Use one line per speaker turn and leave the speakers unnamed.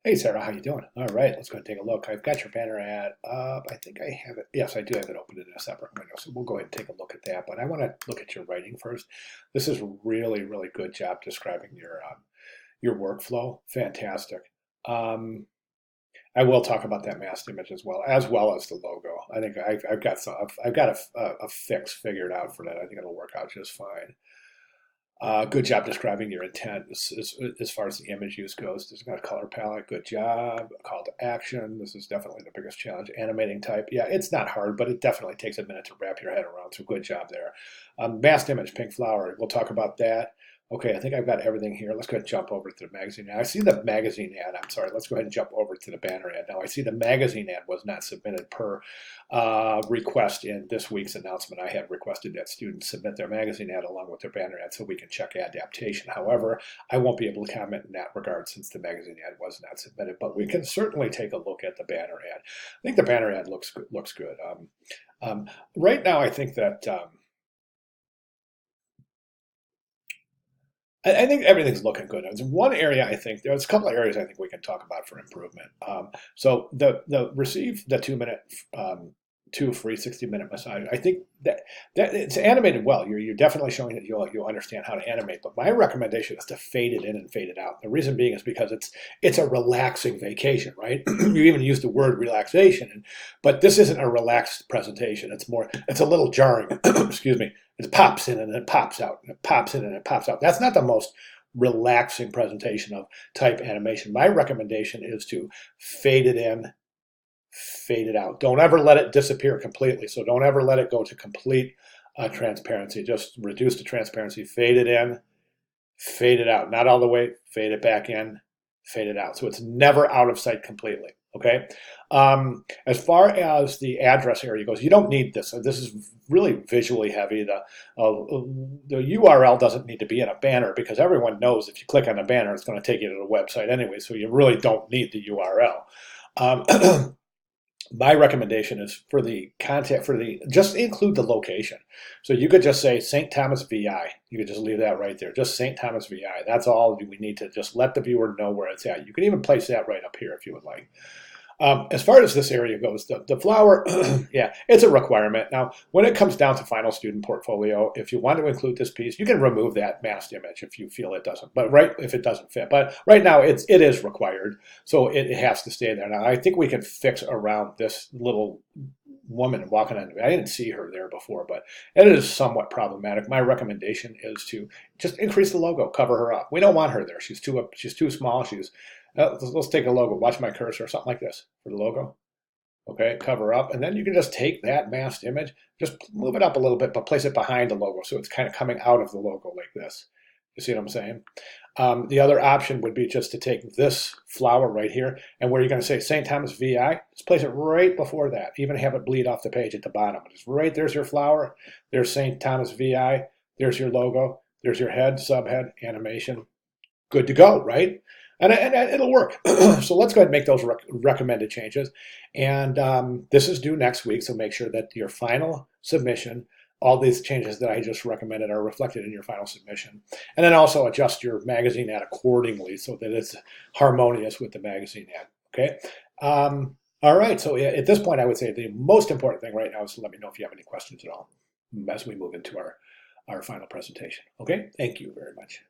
Hey Sarah, how you doing? All right, let's go and take a look. I've got your banner ad up. I think I have it. Yes, I do have it open in a separate window. So we'll go ahead and take a look at that. But I want to look at your writing first. This is really, really good job describing your workflow. Fantastic. Um, I will talk about that masked image as well as the logo. I think I've got a fix figured out for that. I think it'll work out just fine. Good job describing your intent as far as the image use goes. There's got a color palette. Good job. Call to action. This is definitely the biggest challenge. Animating type. Yeah, it's not hard, but it definitely takes a minute to wrap your head around. So good job there. Masked image, pink flower. We'll talk about that. Okay, I think I've got everything here. Let's go ahead and jump over to the magazine ad. I see the magazine ad. I'm sorry. Let's go ahead and jump over to the banner ad. Now, I see the magazine ad was not submitted per request in this week's announcement. I had requested that students submit their magazine ad along with their banner ad so we can check adaptation. However, I won't be able to comment in that regard since the magazine ad was not submitted, but we can certainly take a look at the banner ad. I think the banner ad looks good. Right now, I think that I think everything's looking good. There's one area I think there's a couple of areas I think we can talk about for improvement. So the receive the 2 minute two free 60-minute massage. I think that it's animated well. You're definitely showing that you'll understand how to animate. But my recommendation is to fade it in and fade it out. The reason being is because it's a relaxing vacation, right? You even use the word relaxation, but this isn't a relaxed presentation. It's a little jarring. Excuse me. It pops in and it pops out, and it pops in and it pops out. That's not the most relaxing presentation of type animation. My recommendation is to fade it in, fade it out. Don't ever let it disappear completely. So don't ever let it go to complete transparency. Just reduce the transparency, fade it in, fade it out. Not all the way, fade it back in, fade it out. So it's never out of sight completely. Okay. As far as the address area goes, you don't need this. This is really visually heavy. The URL doesn't need to be in a banner because everyone knows if you click on a banner, it's going to take you to the website anyway. So you really don't need the URL. My recommendation is for the contact just include the location. So you could just say St. Thomas VI. You could just leave that right there. Just St. Thomas VI. That's all we need to just let the viewer know where it's at. You can even place that right up here if you would like. As far as this area goes, the flower, yeah, it's a requirement. Now, when it comes down to final student portfolio, if you want to include this piece, you can remove that masked image if you feel it doesn't. But if it doesn't fit, but right now it is required, so it has to stay there. Now, I think we can fix around this little woman walking on. I didn't see her there before, but it is somewhat problematic. My recommendation is to just increase the logo, cover her up. We don't want her there. She's too small. Let's take a logo. Watch my cursor, something like this for the logo. Okay, cover up, and then you can just take that masked image, just move it up a little bit, but place it behind the logo, so it's kind of coming out of the logo like this. You see what I'm saying? The other option would be just to take this flower right here, and where you're going to say St. Thomas VI, just place it right before that. Even have it bleed off the page at the bottom. Just right there's your flower. There's St. Thomas VI. There's your logo. There's your head, subhead, animation. Good to go, right? And it'll work. So let's go ahead and make those recommended changes. And this is due next week, so make sure that your final submission, all these changes that I just recommended are reflected in your final submission. And then also adjust your magazine ad accordingly so that it's harmonious with the magazine ad, okay? All right, so at this point, I would say the most important thing right now is to let me know if you have any questions at all as we move into our final presentation, okay? Thank you very much.